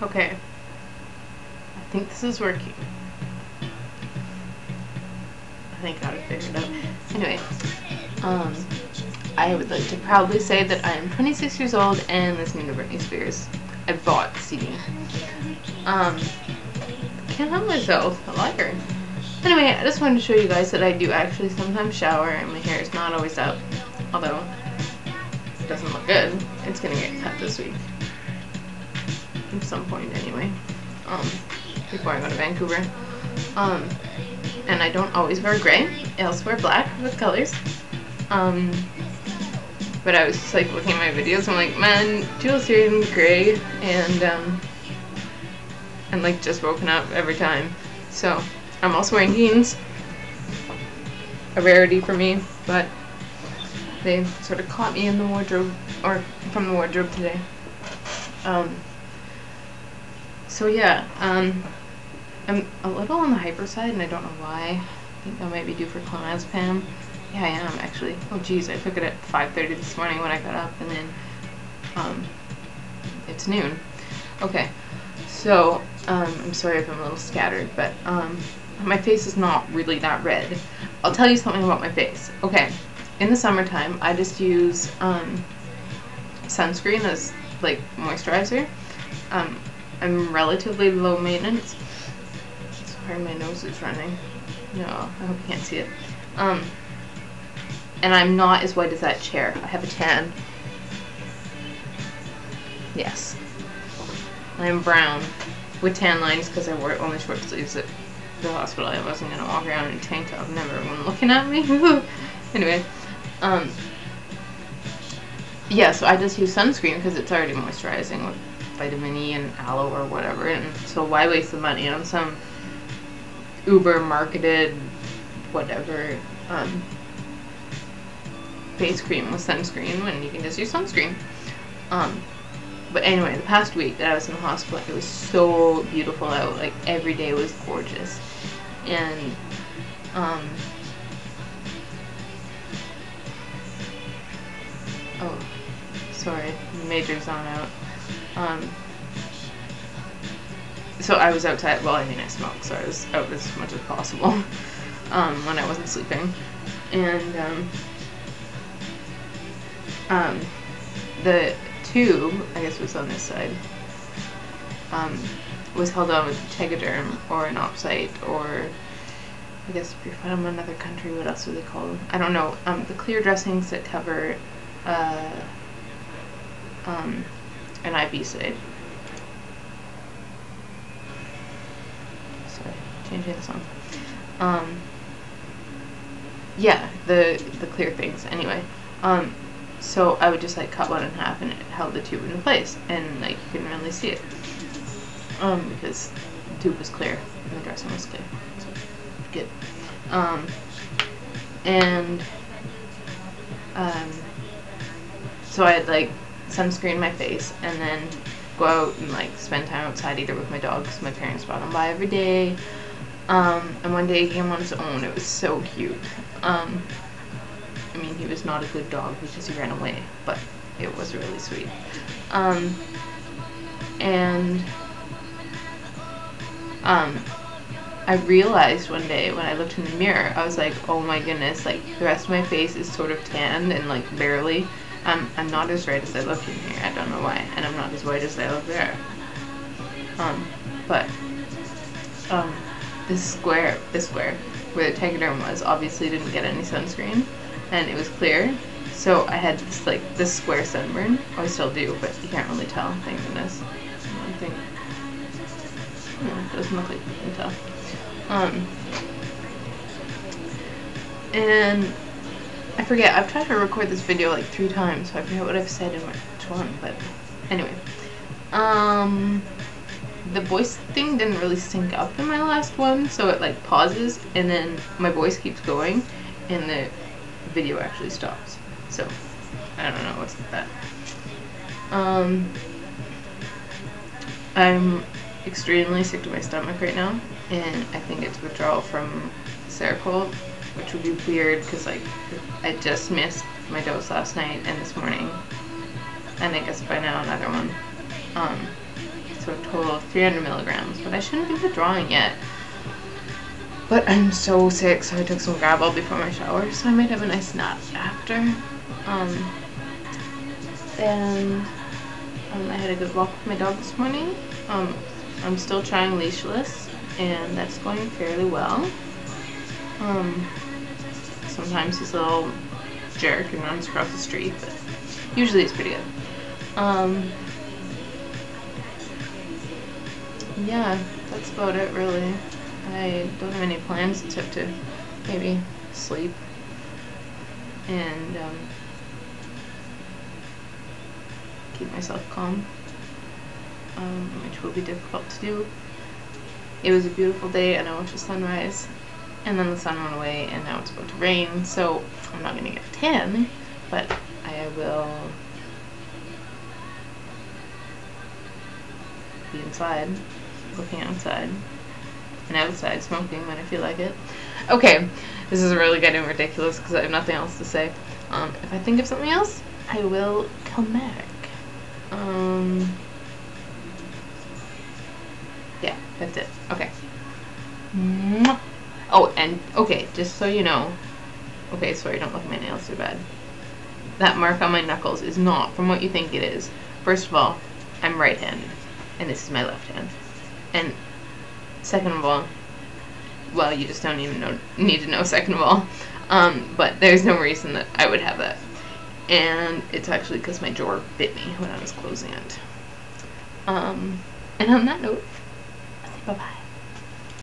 Okay. I think this is working. I think I would figure it out. Anyway, I would like to proudly say that I am 26 years old and listening to Britney Spears. I bought the CD. Can't help myself. A liar. Anyway, I just wanted to show you guys that I do actually sometimes shower and my hair is not always up. Although, it doesn't look good. It's gonna get cut this week. At some point anyway. Before I go to Vancouver. And I don't always wear gray. I also wear black with colors. But I was just like looking at my videos and I'm like, man, Jules here in gray and I'm like just woken up every time. So I'm also wearing jeans. A rarity for me, but they sort of caught me in the wardrobe, or from the wardrobe today. So yeah, I'm a little on the hyper side and I don't know why. I think I might be due for clonazepam. Yeah, I am actually. Oh geez, I took it at 5:30 this morning when I got up, and then it's noon. Okay, so I'm sorry if I'm a little scattered, but my face is not really that red. I'll tell you something about my face. Okay, in the summertime, I just use sunscreen as like moisturizer. I'm relatively low maintenance. Sorry, my nose is running. No, I hope you can't see it. And I'm not as white as that chair. I have a tan. Yes. I'm brown with tan lines because I wore only short sleeves at the hospital. I wasn't going to walk around in a tank top and have everyone looking at me. Anyway. Yeah, so I just use sunscreen because it's already moisturizing with vitamin E and aloe or whatever. And so why waste the money on some Uber marketed whatever face cream with sunscreen when you can just use sunscreen. But anyway, the past week that I was in the hospital, it was so beautiful out. Like every day was gorgeous, and oh, sorry, the major's on out. So I was outside. Well, I mean, I smoked, so I was out as much as possible when I wasn't sleeping, and the tube, I guess was on this side, was held on with Tegaderm or an Opsite, or I guess if you're from another country, what else are they called? I don't know. The clear dressings that cover an IV site. Sorry, changing the song. Yeah, the clear things. Anyway, so I would just like cut one in half and it held the tube in place, and like you couldn't really see it because the tube was clear and the dressing was clear. So good. So I'd like sunscreen my face and then go out and like spend time outside either with my dogs. My parents brought them by every day. And one day he came on his own. It was so cute. I mean, he was not a good dog because he ran away, but it was really sweet. I realized one day when I looked in the mirror, I was like, oh my goodness, like the rest of my face is sort of tanned and like barely. I'm not as red as I look in here. I don't know why, and I'm not as white as I look there. But this square where the Tegaderm was obviously didn't get any sunscreen, and it was clear. So I had this square sunburn. Oh, I still do, but you can't really tell. Thank goodness. I don't think. No, it doesn't look like you can tell. And I forget. I've tried to record this video like 3 times, so I forget what I've said in which one. But anyway, the voice thing didn't really sync up in my last one, so it like pauses and then my voice keeps going and the video actually stops. So I don't know what's that. I'm extremely sick to my stomach right now, and I think it's withdrawal from Seroquel, which would be weird because like I just missed my dose last night and this morning, and I guess by now another one. so a total of 300 milligrams. But I shouldn't be withdrawing yet. But I'm so sick, so I took some Gravol before my shower, so I might have a nice nap after. Then I had a good walk with my dog this morning. I'm still trying leashless, and that's going fairly well. Sometimes he's a little jerk and runs across the street, but usually it's pretty good. Yeah, that's about it really. I don't have any plans except to maybe sleep and keep myself calm, which will be difficult to do. It was a beautiful day and I watched the sunrise, and then the sun went away and now it's about to rain, so I'm not going to get a tan, but I will be inside, looking outside, and outside smoking when I feel like it. Okay, this is really getting ridiculous because I have nothing else to say. If I think of something else, I will come back. Yeah, that's it. Okay. Oh, and okay, just so you know. Okay, sorry, don't look at my nails too bad. That mark on my knuckles is not from what you think it is. First of all, I'm right-handed, and this is my left hand. And second of all, well, you just don't even need to know second of all. But there's no reason that I would have that. And it's actually because my jaw bit me when I was closing it. And on that note, I'll say bye-bye.